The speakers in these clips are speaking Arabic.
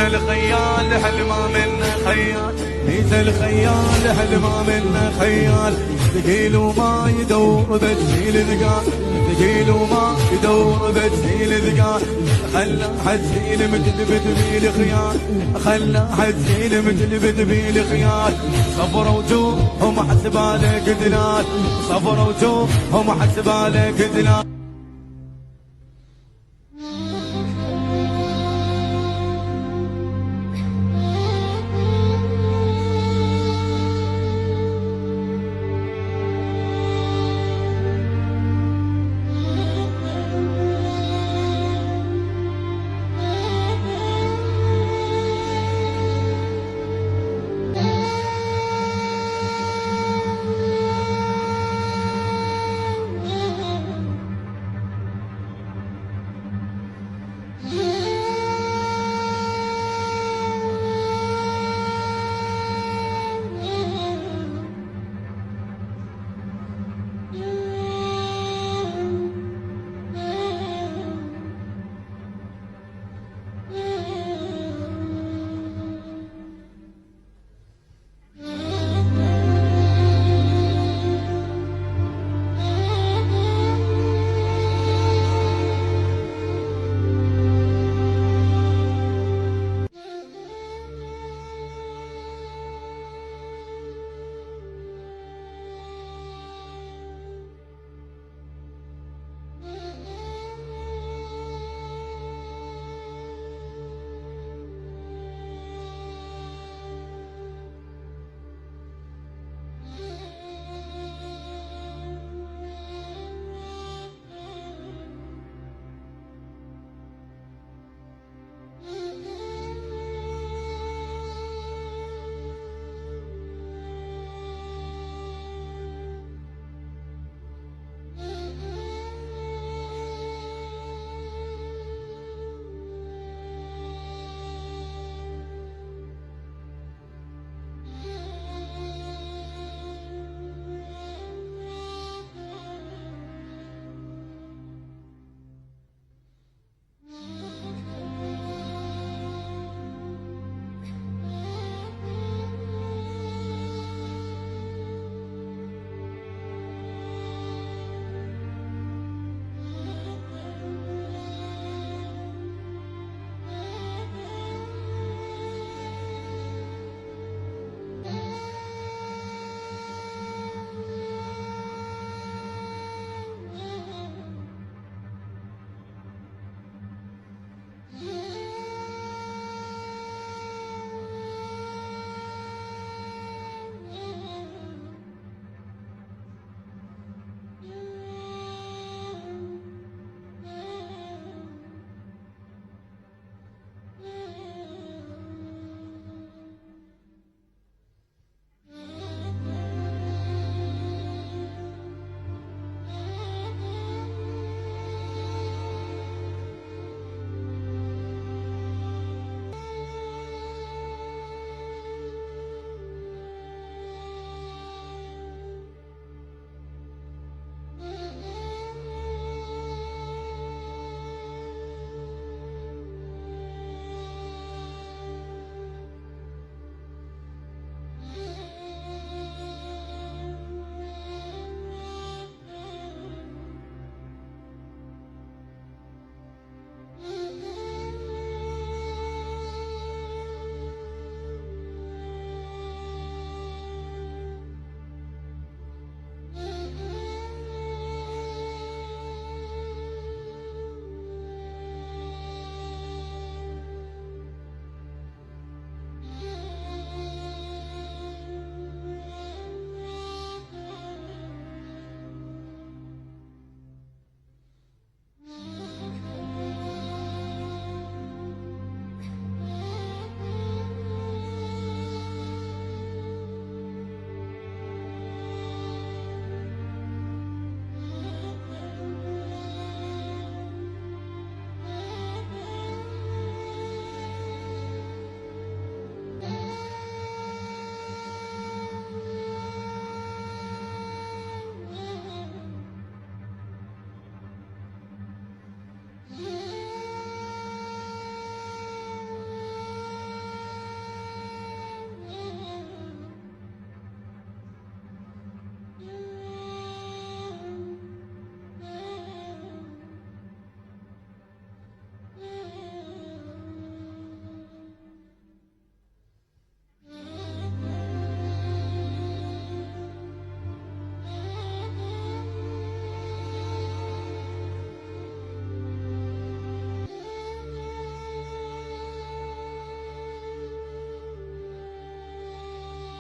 الخيال هل ما منه خيال، نيت الخيال هل ما منه خيال، ثقيل وما يدور بتشيل ذقال، ثقيل وما يدور بتشيل ذقال، خلى حد زين متلبد بيل خيال، خلى حد زين متلبد بيل خيال، صبر وجوههم حسبالك دلال، صبر وجوههم حسبالك دلال.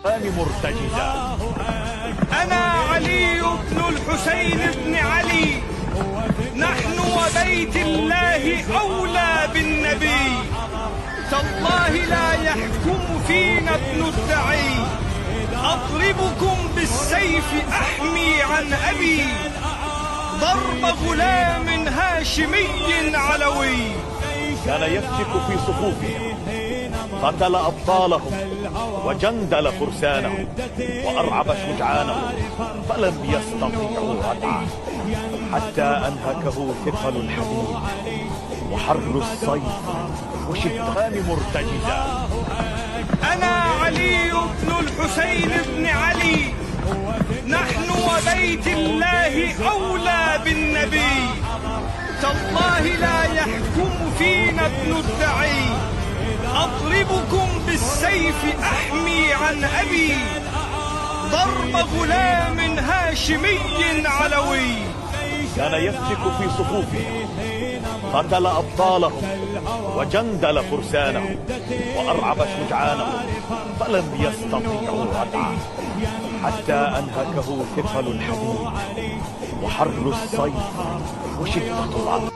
مرتجزا. أنا علي بن الحسين بن علي، نحن وبيت الله أولى بالنبي. تالله لا يحكم فينا ابن الدعي، أضربكم بالسيف أحمي عن أبي، ضرب غلام هاشمي علوي. كان يفتك في صفوفهم، قتل أبطالهم وجندل فرسانهم وأرعب شجعانهم، فلم يستطيعوا ردعه حتى أنهكه ثقل الحديد وحر الصيف وشدان مرتجزا. أنا علي بن الحسين بن علي، نحن وبيت الله أولى بالنبي. تالله لا يحكم فينا ابن الدعي، أضربكم بالسيف أحمي عن أبي، ضرب غلام هاشمي علوي. كان يفتك في صفوفهم، قتل أبطالهم وجندل فرسانهم وأرعب شجعانهم، فلم يستطيعوا ردعه حتى أنهكه ثقل الحديد وحر الصيف وشدة العطش.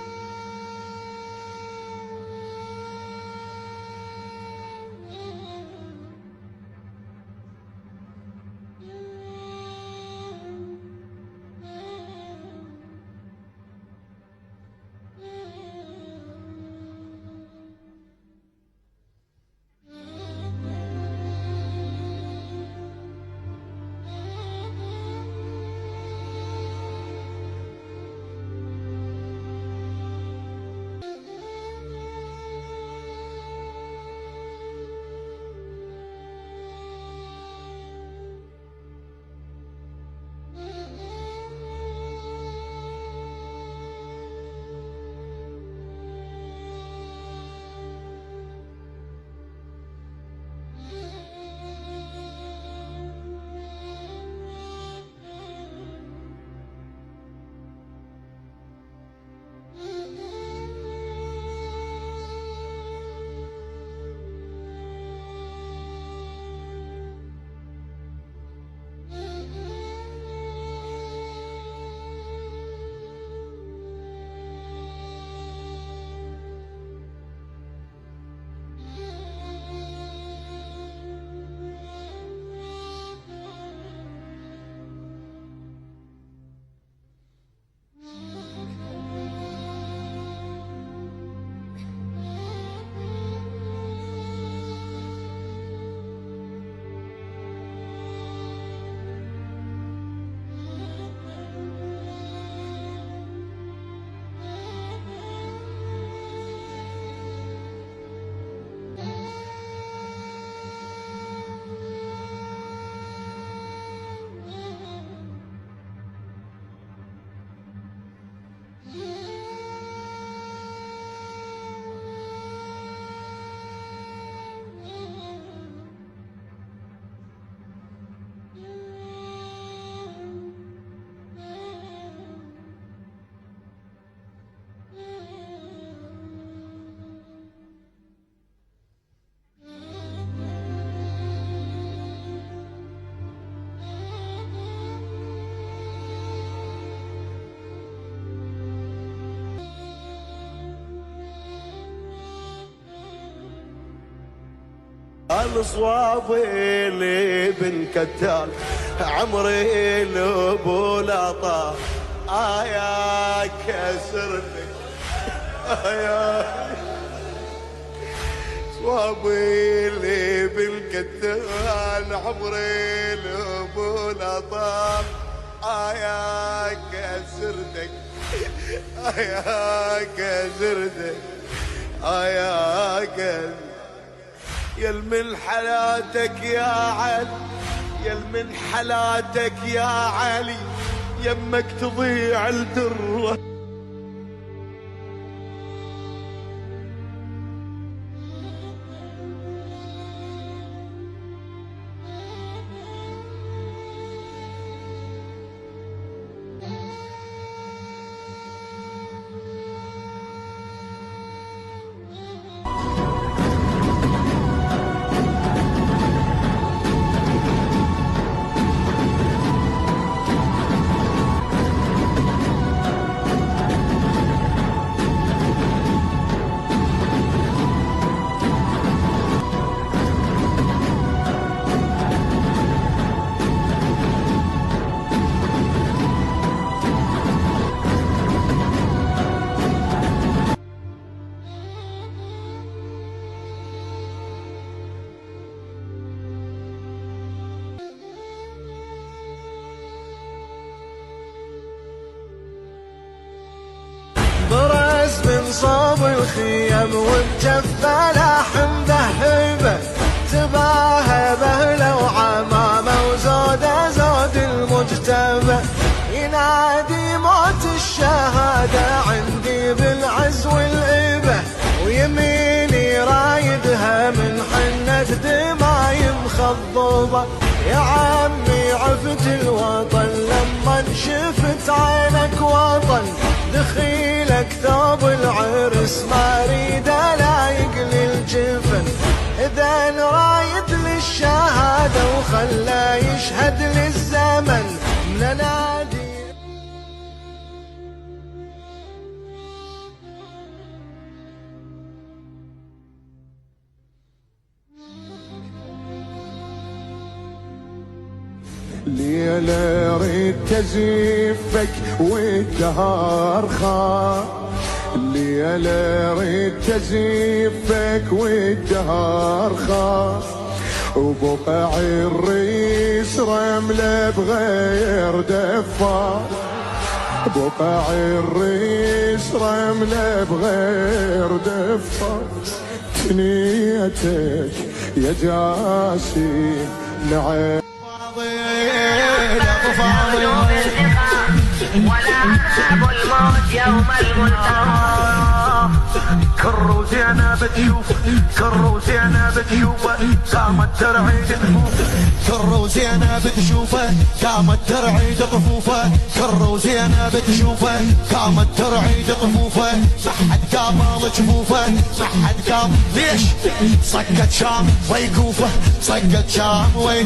الصوابي اللي بن كتال عمري لابو العطاء يا كسرني يا صوابي اللي بن كتال عمري لابو العطاء يا كسرتك يا كسرتك يا كسرتك يا من حالاتك يا علي يا من حالاتك يا علي يمك تضيع الدره الخيم وبجفه لاحم ذهبه تباهى بهله وعمامه وزوده زود المجتبى ينادي موت الشهاده عندي بالعز والإبه ويميني رايدها من حنة دماي مخضبة يا عمي عفت الوطن لما شفت عينك وطن دخيلك ثوب العرس ما ريده لايق للجفن إذن رايد للشهادة وخلى يشهد للزمن من نادي ليلة ريت تزيفك والدهار خان ليلة ريت تزيفك والدهار خان وبقع الريس رملة بغير دفار بقع الريس رملة بغير دفار تنيتك يا جاسي نعم ولا عذاب الموت يوم الملتقى كروا زينب بتشوف كروا زينب بتشوفه قامت ترعيد طفوفه كروا زينب بتشوفه قامت ترعيد طفوفه كروا زينب بتشوفه قامت ترعيد طفوفه ما حد قابل جفوفه ما حد قام ليش صقت شام ويقوفه صقت شام وي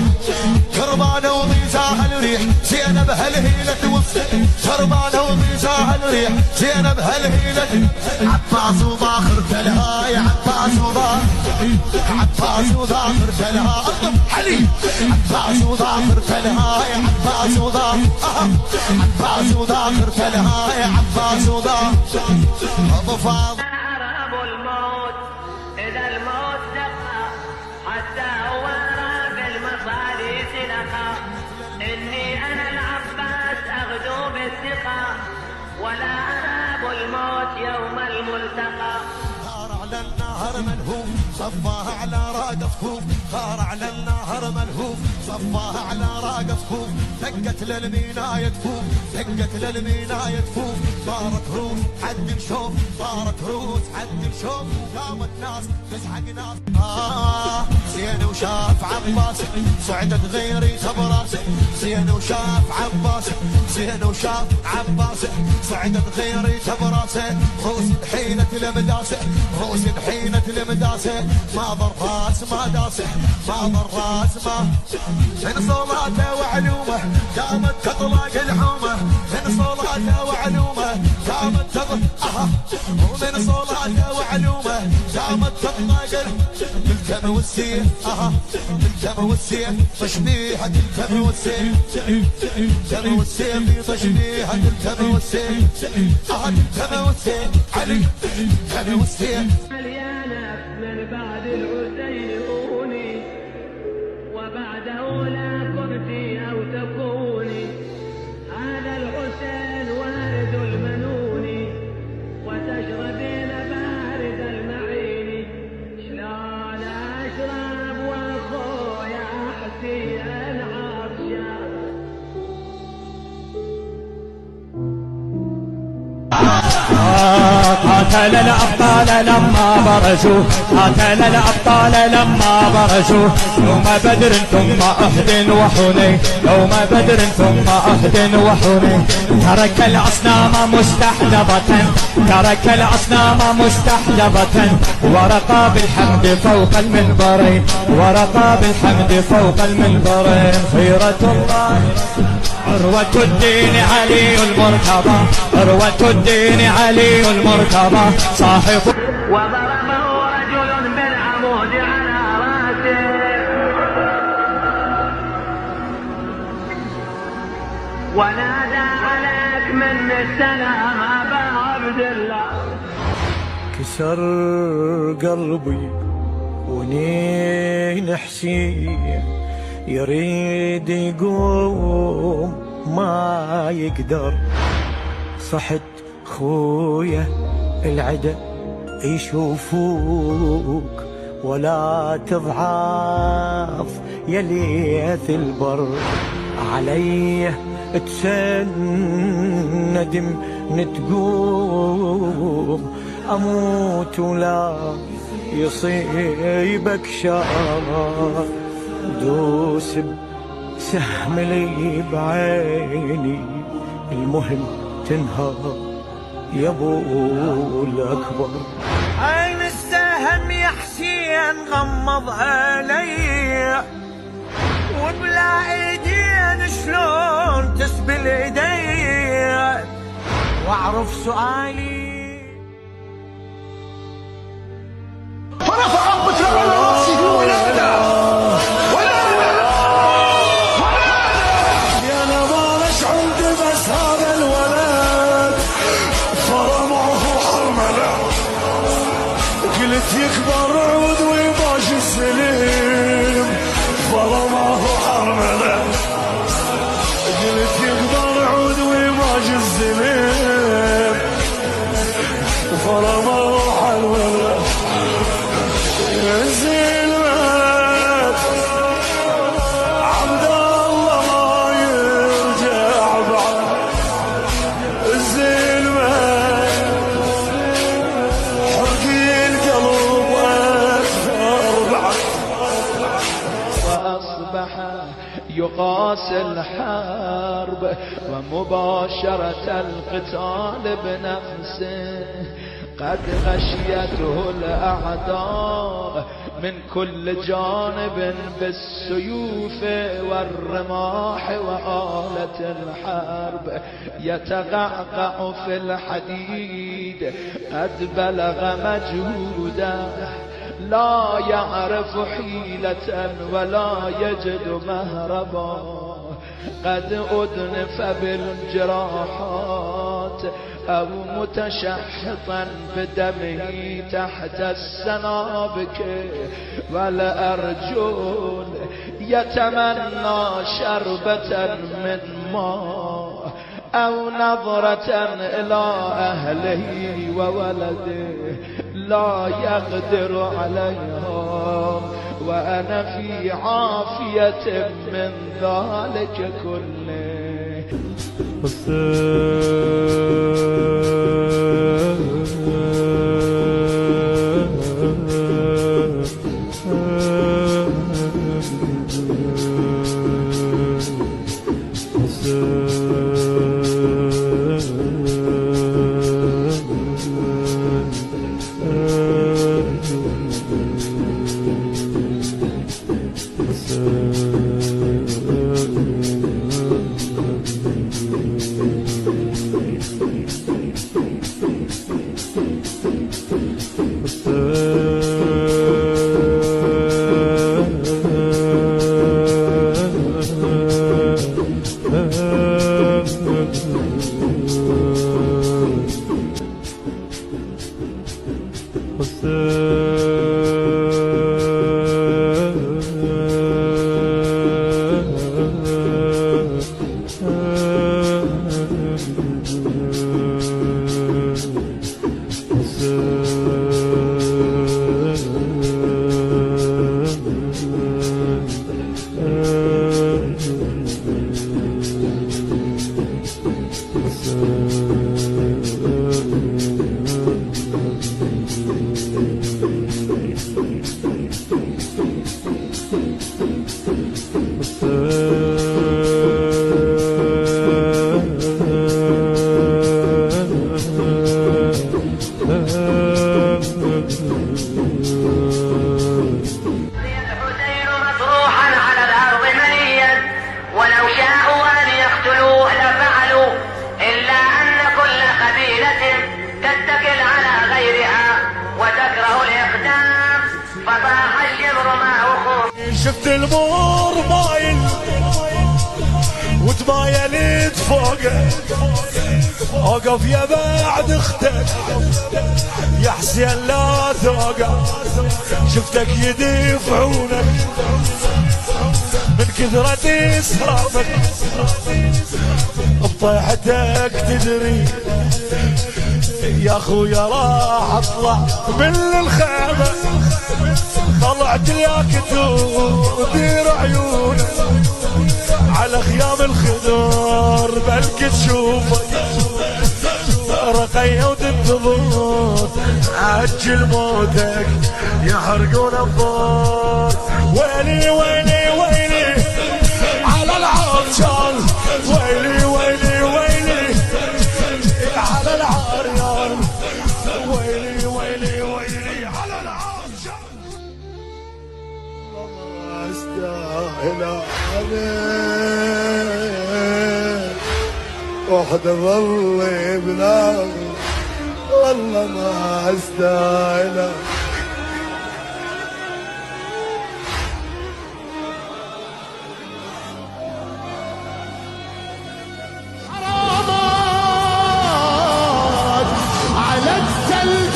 كربانه وضيزاها الريح زينب هالهيله توفى كربانه وضيزاها الريح زينب هالهيله عباس وضاخر تلها يا عباس وضاخر عباس وضاخر تلها علي عباس وضاخر تلها يا عباس وضاخر عباس وضاخر تلها يا عباس وضاخر ابو فاضل عرب الموت اذا الموت دقى حتى هو راق المصاري سلقا اني انا العباس اغدو بالثقه ولا عرب الموت يوم الملتقى ثار على النهر ملهوف صفاها على راق صفوف ثار على النهر ملهوف صفاها على راق صفوف دقت للميناء تفوف دقت للميناء تفوف صارت روس حد مشوف صارت روس حد مشوف قامت ناس تسحق ناس زين وشاف عباس صعدت غيري تبراسه زين وشاف عباس زين وشاف عباس صعدت غيري تبراسه روس حينة المداسه روس حينة المداسه ما ضر راس ما داسه ما ضر راس ما من صلاته وعلومه قامت تطلق الحومه من صلاته وعلومه قامت تطلق ومن صلاته وعلومه قامت تطلق الكم والسيف الكم والسيف تشبيهة الكم والسيف الكم والسيف تشبيهة الكم والسيف الكم والسيف علي الكم والسيف مليانة من بعد الحسين أوني وبعده لا كنتي أو تكوني هذا الحسين وارد المنون وتشربين بارد المعين شلون أشرب وأخويا أحسي العطشان قاتل الأبطال لما برزوا قاتل الأبطال لما برزوا يوم بدر ثم أحد وحنين يوم بدر ثم أحد وحنين ترك الأصنام مستحلبة ترك الأصنام مستحلبة ورقى بالحمد فوق المنبرين ورقى بالحمد فوق المنبرين خيرة الله عروة الدين علي المرتضى عروة الدين علي المرتضى صاحب وضربه رجل بالعمود على راسه ونادى عليك من السلام أبا عبد الله كسر قلبي ونين حسين يريد يقوم ما يقدر صحت خويا العدا يشوفوك ولا تضعف يا ليث البر، عليه تسند نتقوم أموت ولا يصيبك شر، دوس بسهم لي بعيني المهم تنهار يا ابو الاكبر. عين السهم يا حسين غمض علي وبلا ايدين شلون تسبل ايدي واعرف سؤالي. فرفع الطفل على راسه ونادى يا نبالش عندي بس هذا الولد فرمعه حرمله، قلت يكبر عود ويباش السليم، فرمعه حرمله، قلت يكبر عود ويباش السليم، فرمعه حرمله. زلمت عبد الله ما يرجع بعد، الزلمت حرقي القلب اكثر بعد. وأصبح يقاس الحرب ومباشرة القتال بنفسه، قد غشيته الأعداء من كل جانب بالسيوف والرماح وآلة الحرب، يتقعقع في الحديد قد بلغ مجهوده، لا يعرف حيلة ولا يجد مهربا، قد أدنف بالجراحات أو متشحطا بدمه تحت السنابك والأرجل، يتمنى شربة من ماء أو نظرة إلى أهله وولده، لا يقدر عليها وأنا في عافية من ذلك كله. الحسين مطروحا على الأرض منيا، ولو شاءوا أن يقتلوه لفعلوا، إلا أن كل قبيلة تتكل على غيرها وتكره الإقدام، فطاح الشبر مع وخوف. شفت المور مايل وتمايلت فوقه، اوقف يا بعد اختك يا حسين لا توقف، شفتك يدفعونك من كثرة اسهافك، بطيحتك تدري يا خويا راح اطلع من الخيمة، طلعت لياك ودير عيونك على خيام الخدار، بلك تشوفك رقية وتنتظر عجل موتك يحرقون الضار. ويلي ويلي ويلي على العطشان، ويلي ويلي ويلي على العريان، ويلي ويلي ويلي على العطشان. ما استاهل عليك وحدة ظلي بنار، والله ما استاهل.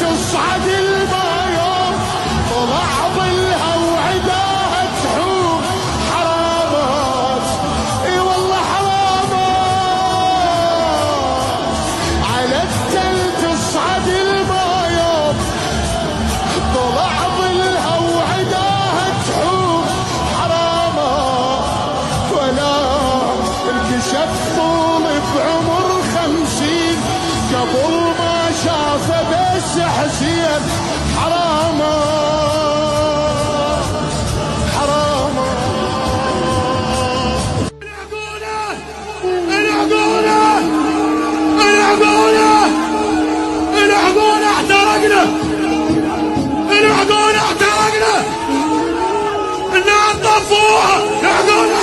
تصعد البيوم طلع ظلها وعداها تحوم، حرامات اي والله حرامات على التل تصعد البيوم طلع ظلها وعداها تحوم، حرامات ولا انكشف طول بعمر 50 قبل ما شافه بس حسين، حرامة حرامة. العقولة احترقنا، العقولة احترقنا، النار طفوها، العقولة